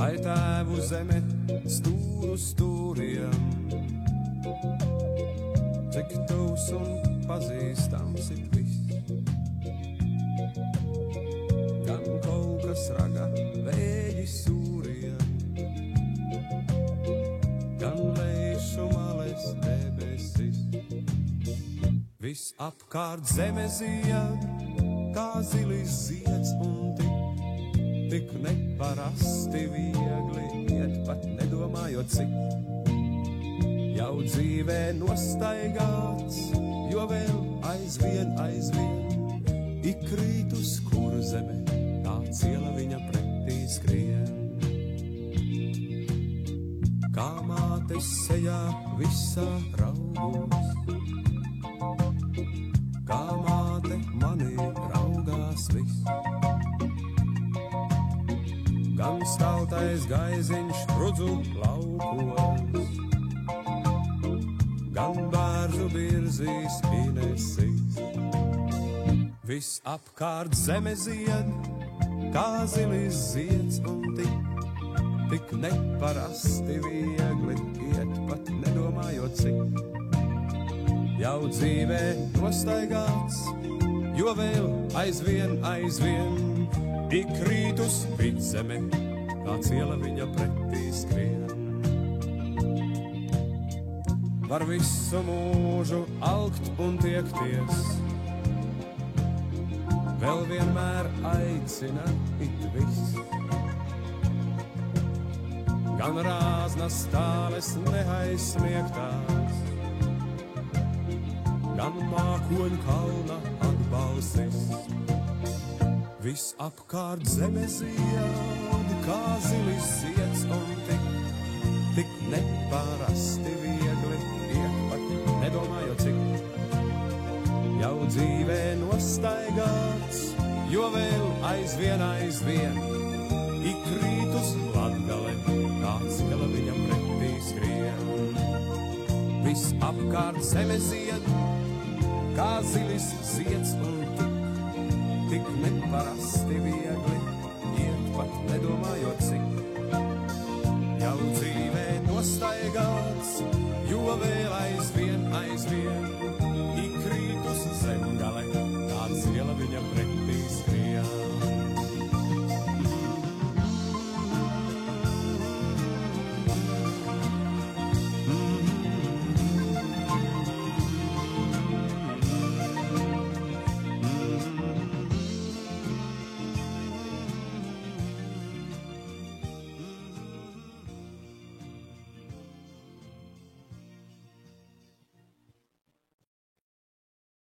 Ai tēvu zeme stūru stūriem, cik tūs un pazīstams ir viss. Gan kolkas raga vēji sūriem, gan lejušu males debesis. Viss apkārt zeme zied, kā zilis zieds un tik neparasti viegli iet, pat nedomājot cik. Jau dzīvē nostaigāts, jo vēl aizvien ikrīt uz kur zeme, tā ciela viņa pretī skrien. Kā mātes sejā visā raugos, kā māte manī raugās viss. Gan staltais gaiziņš rudzu laukos, gan bērzu birzīs inesīs. Viss apkārt zeme zied, kā zilis zieds un tik neparasti viegli iet, pat nedomājot cik. Jau dzīvē nostaigāts, jo vēl aizvien ikrīt uz vidzeme, kā ciela viņa pretī skrien. Var visu mūžu alkt un tiekties, vēl vienmēr aicina it viss. Gan rāznas tāles neaizsniegtās, gan mākoņu kalna atbalsis. Viss apkārt zeme zied, kā zilis zieds un tik neparasti viegli iet, pat nedomājot cik. Jau dzīvē nostaigāts, jo vēl aizvien ikrīt uz Latgale, kā ciela viņa pretī skrien. Viss apkārt zeme zied, kā zilis zieds un tik neparasti viegli iet, pat nedomājot cik. Jau dzīvē nostaigāts, jo vēl aizvien